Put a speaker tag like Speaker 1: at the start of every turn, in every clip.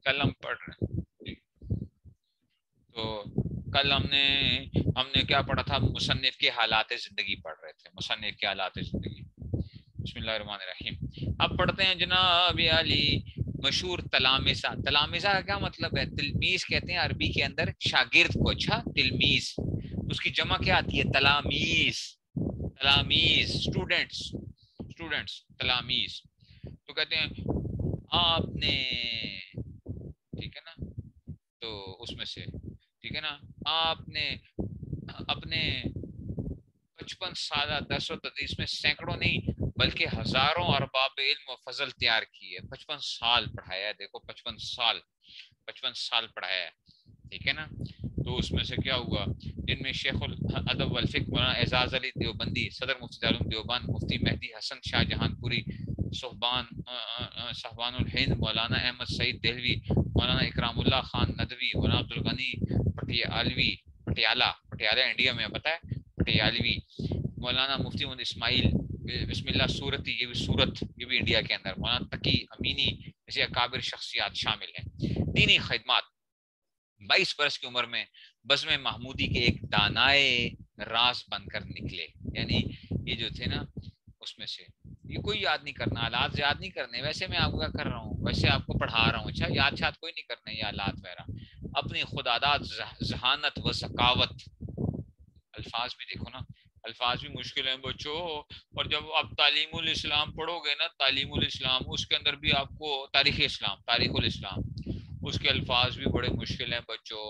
Speaker 1: کل ہم پڑھ رہے ہیں. تو کل ہم نے کیا پڑھا تھا؟ مصنف کے حالات زندگی پڑھ رہے تھے، مصنف کے حالات زندگی. بسم اللہ الرحمن الرحیم. اب پڑھتے ہیں جناب علی مشہور تلامذہ. تلامذہ کا کیا مطلب ہے؟ تلمیذ کہتے ہیں عربی کے اندر شاگرد کو. اچھا، تلمیذ اس کی جمع کیا آتی ہے؟ تلاميذ. تلاميذ اسٹوڈنٹس، اسٹوڈنٹس تلاميذ. تو کہتے ہیں آپ نے، ٹھیک ہے نا، تو اس میں سے ٹھیک ہے نا، آپ نے اپنے 55 سالہ درس و تدریس میں سینکڑوں نہیں بلکہ ہزاروں ارباب علم و فضل تیار کیے. 55 سال پڑھایا ہے، دیکھو 55 سال، 55 سال پڑھایا ہے، ٹھیک ہے نا. تو اس میں سے کیا ہوا؟ جن میں شیخ الادب والفقہ مولانا اعزاز علی دیوبندی، صدر مفتی دارالعلوم دیوبند مفتی مہدی حسن شاہ جہان پوری، صحبان الہند مولانا احمد سعید دہلوی، مولانا اکرام اللہ خان ندوی، مولانا عبدالغنی پٹیالوی، پٹیالہ انڈیا میں پتہ ہے، پٹیالوی، مولانا مفتی محمد اسماعیل بسم اللہ صورتی، یہ بھی صورت، یہ بھی انڈیا کے اندر، مولانا تقی امینی، ایسے اکابر شخصیات شامل ہیں. دینی خدمات. 22 برس کی عمر میں بزم محمودی کے ایک دانائے راز بن کر نکلے. یعنی یہ جو تھے نا، اس میں سے یہ کوئی یاد نہیں کرنا، حالات یاد نہیں کرنے. ویسے میں آپ کا کر رہا ہوں، ویسے آپ کو پڑھا رہا ہوں. اچھا، یاد شاد کوئی نہیں کرنا یہ حالات وغیرہ. اپنی خداداد، ذہانت و ذکاوت. الفاظ بھی دیکھو نا، الفاظ بھی مشکل ہیں بچوں. اور جب آپ تعلیم الاسلام پڑھو گے نا، تعلیم الاسلام، اس کے اندر بھی آپ کو تاریخ اسلام، تاریخ الاسلام، اس کے الفاظ بھی بڑے مشکل ہیں بچوں،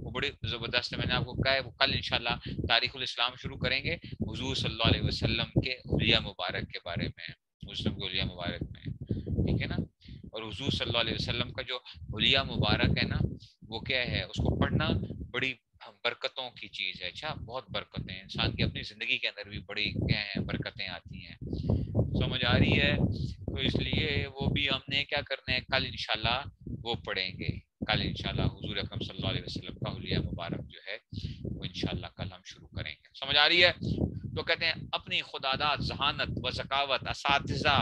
Speaker 1: وہ بڑے زبردست ہے. میں نے آپ کو کہا ہے وہ کل انشاءاللہ تاریخ الاسلام شروع کریں گے حضور صلی اللہ علیہ وسلم کے حلیہ مبارک کے بارے میں، مسلم کے حلیہ مبارک میں، ٹھیک ہے نا. اور حضور صلی اللہ علیہ وسلم کا جو حلیہ مبارک ہے نا، وہ کیا ہے؟ اس کو پڑھنا بڑی برکتوں کی چیز ہے. اچھا، بہت برکتیں ہیں انسان کی اپنی زندگی کے اندر بھی بڑی کیا ہیں، برکتیں آتی ہیں. سمجھ آ رہی ہے؟ تو اس لیے وہ بھی ہم نے کیا کرنا ہے، کل انشاءاللہ وہ پڑھیں گے. کل انشاءاللہ حضور اکرم صلی اللہ علیہ وسلم کا حلیہ مبارک جو ہے وہ انشاءاللہ کل ہم شروع کریں گے. سمجھ آ رہی ہے؟ تو کہتے ہیں اپنی خداداد، ذہانت و ذکاوت، اساتذہ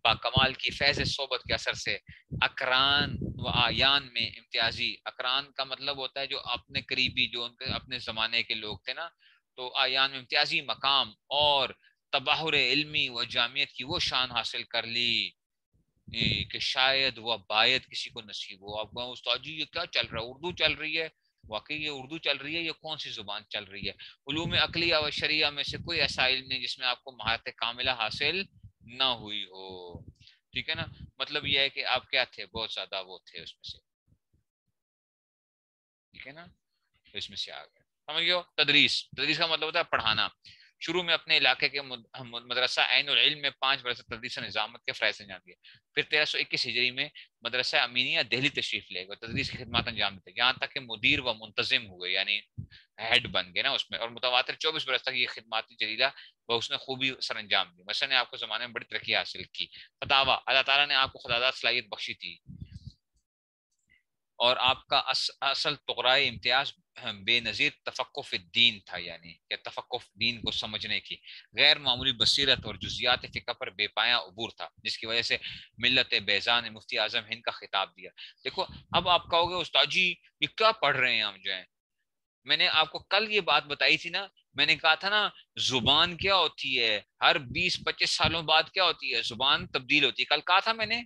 Speaker 1: با کمال کی فیض صحبت کے اثر سے اقران و آیان میں امتیازی. اقران کا مطلب ہوتا ہے جو اپنے قریبی، جو ان کے اپنے زمانے کے لوگ تھے نا، تو آیان میں امتیازی مقام اور تباہر علمی و جامعیت کی وہ شان حاصل کر لی کہ شاید وہ باید کسی کو نصیب ہو. آپ کہاں استاد جی یہ کیا چل رہا ہے؟ اردو چل رہی ہے. واقعی یہ اردو چل رہی ہے، یہ کون سی زبان چل رہی ہے؟ علوم عقلیہ و شریعہ میں سے کوئی ایسا علم نہیں جس میں آپ کو مہارت کاملہ حاصل نہ ہوئی ہو. ٹھیک ہے نا. مطلب یہ ہے کہ آپ کیا تھے؟ بہت زیادہ وہ تھے اس میں سے، ٹھیک ہے نا. تو اس میں سے آ گئے. سمجھ گئے ہو؟ تدریس، تدریس کا مطلب ہوتا ہے پڑھانا. شروع میں اپنے علاقے کے مدرسہ عین العلم میں 5 برس تدریس نظامت کے فرائض انجام دیے. پھر 1321 ہجری میں مدرسہ امینیہ دہلی تشریف لے گئے، تدریس کی خدمات انجام دیتے، یہاں تک کہ مدیر و منتظم ہوئے، یعنی ہیڈ بن گئے نا اس میں. اور متواتر 24 برس تک یہ خدمات جلیلہ وہ اس نے خوبی سر انجام دی. مثلا نے آپ کو زمانے میں بڑی ترقی حاصل کی. فتاوی، اللہ تعالیٰ نے آپ کو خداداد صلاحیت بخشی تھی. اور آپ کا اصل تقرائے امتیاز بے نظیر تفقف الدین تھا، یعنی کہ تفقف دین کو سمجھنے کی غیر معمولی بصیرت اور جزیات فقہ پر بے پایا عبور تھا، جس کی وجہ سے ملت بیزا نے مفتی اعظم ہند کا خطاب دیا. دیکھو اب آپ کہو گے استاد جی یہ کیا پڑھ رہے ہیں ہم جو ہیں؟ میں نے آپ کو کل یہ بات بتائی تھی نا، میں نے کہا تھا نا زبان کیا ہوتی ہے، ہر 20-25 سالوں بعد کیا ہوتی ہے؟ زبان تبدیل ہوتی ہے. کل کہا تھا میں نے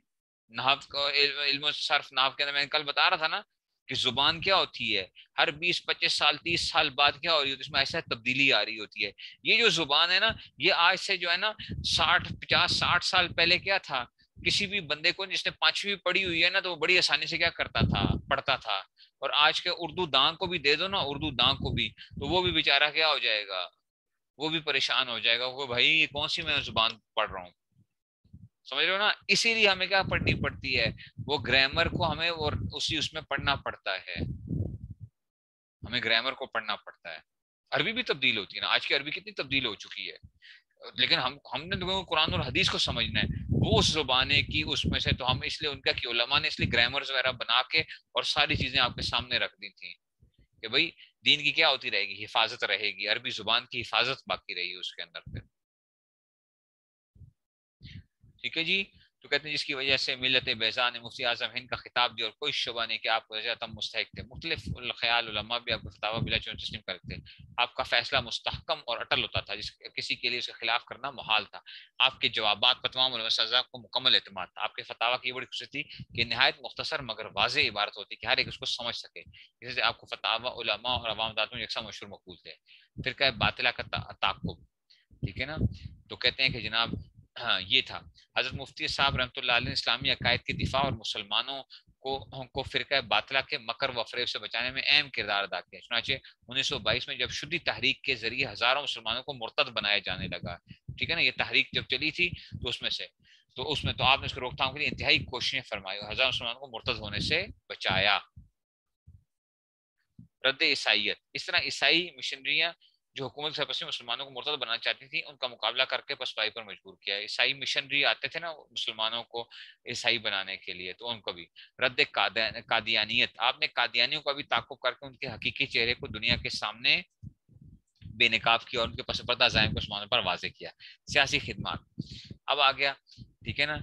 Speaker 1: نحو کا علم و صرف نحو کے اندر میں نے کل بتا رہا تھا نا کہ زبان کیا ہوتی ہے، ہر 20-25 سال 30 سال بعد کیا ہو رہی ہوتی ہے، اس میں ایسا تبدیلی آ رہی ہوتی ہے. یہ جو زبان ہے نا، یہ آج سے جو ہے نا 60-50-60 سال پہلے کیا تھا، کسی بھی بندے کو جس نے 5ویں پڑھی ہوئی ہے نا تو وہ بڑی آسانی سے کیا کرتا تھا، پڑھتا تھا. اور آج کے اردو داں کو بھی دے دو نا، اردو داں کو بھی، تو وہ بھی بیچارہ کیا ہو جائے گا، وہ بھی پریشان ہو جائے گا کہ بھائی یہ کون سی میں زبان پڑھ رہا ہوں. سمجھ رہے ہو نا. اسی لیے ہمیں کیا پڑھنی پڑتی ہے، وہ گرامر کو ہمیں اور اسی اس میں پڑھنا پڑتا ہے. ہمیں گرامر کو پڑھنا پڑتا ہے. عربی بھی تبدیل ہوتی ہے نا، آج کی عربی کتنی تبدیل ہو چکی ہے. لیکن ہم نے تو قرآن اور حدیث کو سمجھنا ہے، وہ اس زبانے کی اس میں سے. تو ہم اس لیے ان کا کہ علماء نے اس لیے گرامرز وغیرہ بنا کے اور ساری چیزیں آپ کے سامنے رکھ دی تھیں کہ بھائی دین کی کیا ہوتی رہے گی، حفاظت رہے گی، عربی زبان کی حفاظت باقی رہے گی اس کے اندر. پھر ٹھیک ہے جی. تو کہتے ہیں جس کی وجہ سے ملت بیضا نے مفتی اعظم ہند کا خطاب دیا اور کوئی شبہ نہیں کہ آپ کو تم مستحق تھے. مختلف الخیال علماء بھی آپ کو فتاوی بلا چون تسلیم کرتے تھے. آپ کا فیصلہ مستحکم اور اٹل ہوتا تھا جس کسی کے لیے اس کے خلاف کرنا محال تھا. آپ کے جوابات پر تمام علماء سزا کو مکمل اعتماد تھا. آپ کے فتاوی کی بڑی خصوصیت تھی کہ نہایت مختصر مگر واضح عبارت ہوتی کہ ہر ایک اس کو سمجھ سکے. جس سے آپ کو فتاوی علماء اور عوام داد میں یکساں مشہور مقبول تھے. پھر کہ باطلہ کا تعاقب. ٹھیک ہے نا. تو کہتے ہیں کہ جناب ہاں یہ تھا. حضرت مفتی صاحب رحمۃ اللہ علیہ اسلامی عقائد کے دفاع اور مسلمانوں کو فرقہ باطلہ کے مکر و فریب سے بچانے میں اہم کردار ادا کیا. چنانچہ 1922 میں جب شدی تحریک کے ذریعے ہزاروں مسلمانوں کو مرتد بنایا جانے لگا. ٹھیک ہے نا. یہ تحریک جب چلی تھی تو اس میں تو آپ نے اس کو روک تھام کے لیے انتہائی کوششیں فرمائی اور ہزاروں مسلمانوں کو مرتد ہونے سے بچایا. رد عیسائیت. اس طرح عیسائی مشنریاں جو حکومت سرپرستی مسلمانوں کو مرتد بنانا چاہتی تھی ان کا مقابلہ کر کے پسپائی پر مجبور کیا. عیسائی مشنری آتے تھے نا مسلمانوں کو عیسائی بنانے کے لیے, تو ان کو بھی. رد قادیانیت. آپ نے قادیانیوں کا بھی تعاقب کر کے ان کے حقیقی چہرے کو دنیا کے سامنے بے نقاب کیا اور ان کے پس پردہ عزائم کو مسلمانوں پر واضح کیا. سیاسی خدمات. اب آ گیا. ٹھیک ہے نا.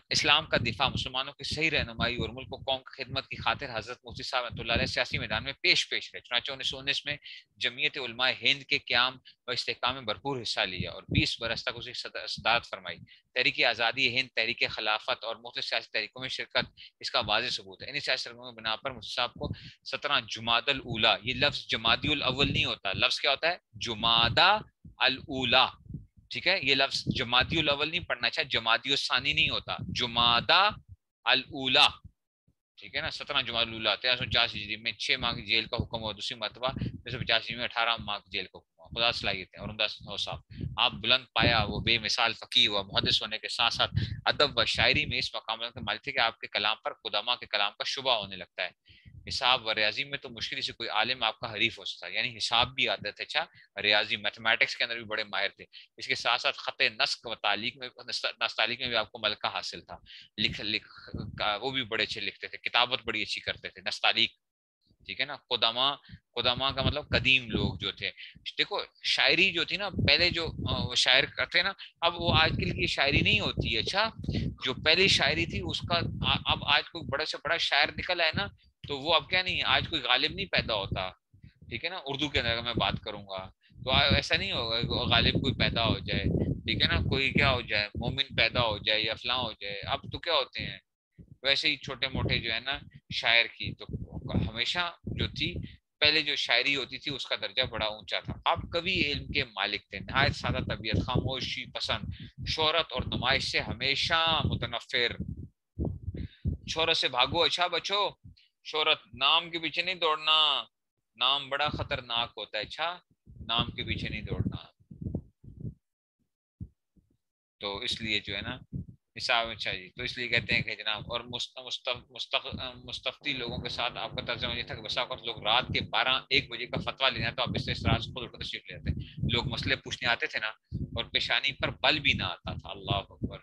Speaker 1: اسلام کا دفاع, مسلمانوں کی صحیح رہنمائی اور ملک و قوم کی خدمت کی خاطر حضرت مفتی صاحب رحمۃ اللہ علیہ سیاسی میدان میں پیش رہے. چنانچہ 1919 میں جمعیت علماء ہند کے قیام و استحکام میں بھرپور حصہ لیا اور 20 برس تک اسے صدارت فرمائی. تحریک آزادی ہند, تحریک خلافت اور مختلف سیاسی تحریکوں میں شرکت اس کا واضح ثبوت ہے. انہیں سیاسی سرگرمیوں کی بنا پر مفتی صاحب کو 17 جمادی الاولیٰ, یہ لفظ جمادی الاول نہیں ہوتا, لفظ کیا ہوتا ہے جمادی الاولیٰ. ٹھیک ہے. یہ لفظ جمادی الاول نہیں پڑھنا چاہیے, جمادی الثانی نہیں ہوتا, جمادی الاولیٰ. ٹھیک ہے نا. 17 جمادی الاولیٰ 1350 ہجری میں 6 ماہ کی جیل کا حکم ہوا. دوسری مرتبہ 1950 ہجری میں 18 ماہ کی جیل کا حکم ہوا. خدا صلاحیت ہے اور عمدہ صاحب. آپ بلند پایا وہ بے مثال فقیہ و محدث ہونے کے ساتھ ساتھ ادب و شاعری میں اس مقام کے مالک تھے کہ آپ کے کلام پر قدما کے کلام کا شبہ ہونے لگتا ہے. حساب و ریاضی میں تو مشکل سے کوئی عالم آپ کا حریف ہو سکتا ہے. یعنی حساب بھی آتے تھے, اچھا ریاضی میتھمیٹکس کے اندر بھی بڑے ماہر تھے. اس کے ساتھ ساتھ خط نسق و تعلیق میں بھی آپ کو ملکہ حاصل تھا. وہ بھی بڑے اچھے لکھتے تھے, کتابت بڑی اچھی کرتے تھے, نستعلیق. ٹھیک ہے نا. قدما کا مطلب قدیم لوگ جو تھے. دیکھو شاعری جو تھی نا پہلے جو شاعر کرتے نا, اب وہ آج کے لیے شاعری نہیں ہوتی ہے. اچھا جو پہلی شاعری تھی اس کا اب آج کوئی بڑا سے بڑا شاعر نکل ہے نا, تو وہ اب کیا نہیں ہے, آج کوئی غالب نہیں پیدا ہوتا. ٹھیک ہے نا. اردو کے اندر میں بات کروں گا تو ایسا نہیں ہوگا کہ غالب کوئی پیدا ہو جائے. ٹھیک ہے نا. کوئی کیا ہو جائے, مومن پیدا ہو جائے یا فلاں ہو جائے. اب تو کیا ہوتے ہیں ویسے ہی چھوٹے موٹے جو ہے نا شاعر کی. تو ہمیشہ جو تھی پہلے جو شاعری ہوتی تھی اس کا درجہ بڑا اونچا تھا. آپ کبھی علم کے مالک تھے, نہایت سادہ طبیعت, خاموشی پسند, شہرت اور نمائش سے ہمیشہ متنفر. شہرت سے بھاگو اچھا بچو, شہرت نام کے پیچھے نہیں دوڑنا, نام بڑا خطرناک ہوتا ہے. اچھا نام کے پیچھے نہیں دوڑنا. تو اس لیے جو ہے نا حساب. اچھا جی. تو اس لیے کہتے ہیں کہ جناب اور مستفتی لوگوں کے ساتھ آپ کا ترجمہ یہ تھا کہ بسا اوقات لوگ رات کے 12-1 بجے کا فتویٰ لینا تو آپ اس سے خود اٹھ کر تشریف لے آتے. لوگ مسئلے پوچھنے آتے تھے نا اور پیشانی پر بل بھی نہ آتا تھا. اللہ اکبر.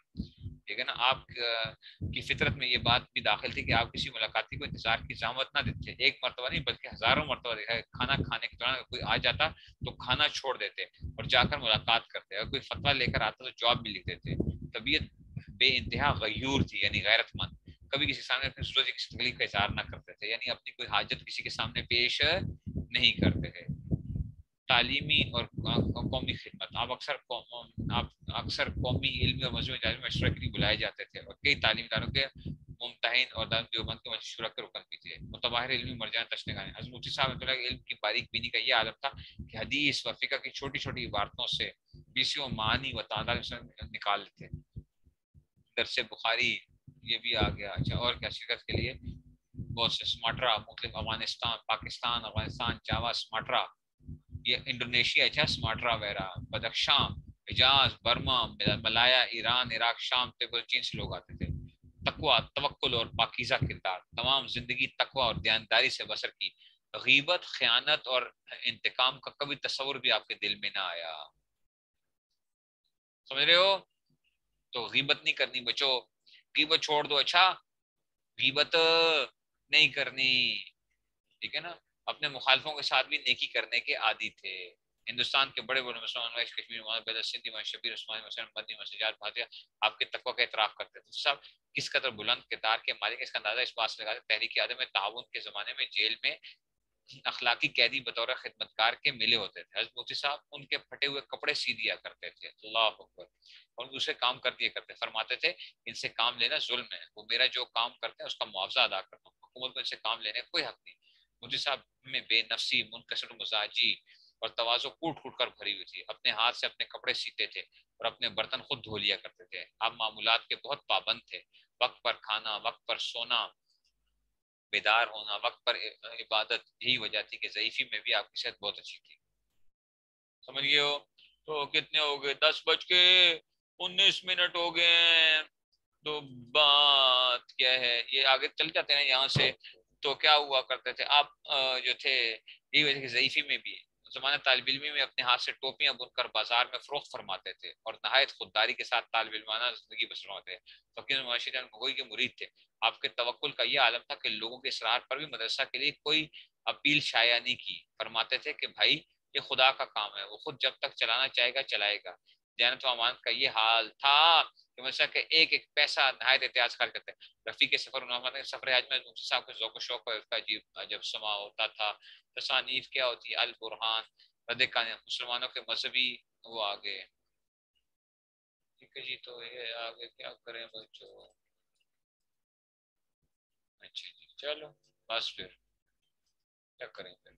Speaker 1: ٹھیک ہے نا. آپ کی فطرت میں یہ بات بھی داخل تھی کہ آپ کسی ملاقاتی کو انتظار کی زحمت نہ دیتے. ایک مرتبہ نہیں بلکہ ہزاروں مرتبہ دیکھا ہے, کھانا کھانے کے دوران کوئی آ جاتا تو کھانا چھوڑ دیتے اور جا کر ملاقات کرتے. اور کوئی فتویٰ لے کر آتا تو جواب بھی لکھ دیتے. طبیعت بے انتہا غیور تھی, یعنی غیرت مند. کبھی کسی سامنے اپنی ضرورت یا کسی تکلیف کا اظہار نہ کرتے تھے, یعنی اپنی کوئی حاجت کسی کے سامنے پیش نہیں کرتے تھے. تعلیمی اور قومی خدمت. آپ اکثر قومی علمی اور مذہبی تعلیم مشورہ کے لیے بلائے جاتے تھے اور کئی تعلیمی اداروں کے ممتحن اور دیوبند کے مشورہ کے رکن بھی تھے. متباہر علمی مرجان تشنگانے. حضرت مفتی صاحب کے علم کی باریک بینی کا یہ عالم تھا کہ حدیث و فقہ کی چھوٹی چھوٹی عبارتوں سے بیسیوں معانی و تعداد نکال لیتے. درس بخاری یہ بھی آ گیا. اچھا اور کیا شرکت کے لیے بہت سے سماٹرا مختلف افغانستان جاوا سماٹرا, یہ انڈونیشیا. اچھا سماٹرا وغیرہ, بدخشاں, حجاز, برما, ملایا, ایران, عراق, شام, تیبر, چین سے لوگ آتے تھے. تقوی, توکل اور پاکیزہ کردار. تمام زندگی تقوی اور دیانتداری سے بسر کی. غیبت, خیانت اور انتقام کا کبھی تصور بھی آپ کے دل میں نہ آیا. سمجھ رہے ہو. تو غیبت نہیں کرنی بچو, غیبت چھوڑ دو. اچھا غیبت نہیں کرنی. ٹھیک ہے نا. اپنے مخالفوں کے ساتھ بھی نیکی کرنے کے عادی تھے. ہندوستان کے بڑے بڑے مسلمان وائس کشمیر مولانا بیدر سندھی مولانا شبیر عثمانی مثلا مدنی مسجد بھاتیہ آپ کے تقوی کا اعتراف کرتے تھے. سب کس قدر بلند کردار کے مالک اس کا اندازہ اس بات سے لگاتے تحریک عدم تعاون کے زمانے میں جیل میں اخلاقی قیدی بطور خدمتگار کے ملے ہوتے تھے. حضرت مفتی صاحب ان کے پھٹے ہوئے کپڑے سی دیا کرتے تھے. اللہ اکبر. اور دوسرے کام کر دیا کرتے. فرماتے تھے ان سے کام لینا ظلم ہے, وہ میرا جو کام کرتے ہیں اس کا معاوضہ ادا کرتا ہوں, حکومت کو ان سے کام لینے کا کوئی حق نہیں. مفتی صاحب میں بے نفسی, منکسر مزاجی اور تواضع کوٹ کوٹ کر بھری ہوئی تھی. اپنے ہاتھ سے اپنے کپڑے سیتے تھے اور اپنے برتن خود دھو لیا کرتے تھے. آپ معمولات کے بہت پابند تھے. وقت پر کھانا, وقت پر سونا, بیدار ہونا, وقت پر عبادت, یہی وجہ تھی کہ ضعیفی میں بھی آپ کی صحت بہت اچھی تھی. سمجھ گئے ہو؟ تو کتنے ہو گئے؟ 10:19 ہو گئے. تو بات کیا ہے, یہ آگے چل جاتے ہیں یہاں سے. تو کیا ہوا کرتے تھے آپ جو تھے, یہی وجہ کہ ضعیفی میں بھی زمانہ طالب علمی میں اپنے ہاتھ سے ٹوپیاں بن کر بازار میں فروخت فرماتے تھے اور نہایت خودداری کے ساتھ طالب علمانہ زندگی بسر فرماتے تھے. فقیر معاشی بھگوئی کے مرید تھے. آپ کے توکل کا یہ عالم تھا کہ لوگوں کے اصرار پر بھی مدرسہ کے لیے کوئی اپیل شائع نہیں کی. فرماتے تھے کہ بھائی یہ خدا کا کام ہے, وہ خود جب تک چلانا چاہے گا چلائے گا. دیانت و امانت کا یہ حال تھا کہ مثلا کہ ایک ایک پیسہ نہایت احتیاط خرچ کرتے. رفیق سفر سفر حج میں مفتی صاحب کے ذوق و شوق پر اس کا عجیب جب سما ہوتا تھا. تصانیف کیا ہوتی, البرہان, رد مسلمانوں کے مذہبی وہ آگے. ٹھیک ہے جی, تو یہ آگے کیا کریں بچوں؟ اچھا جی چلو بس پھر کیا کریں پھر.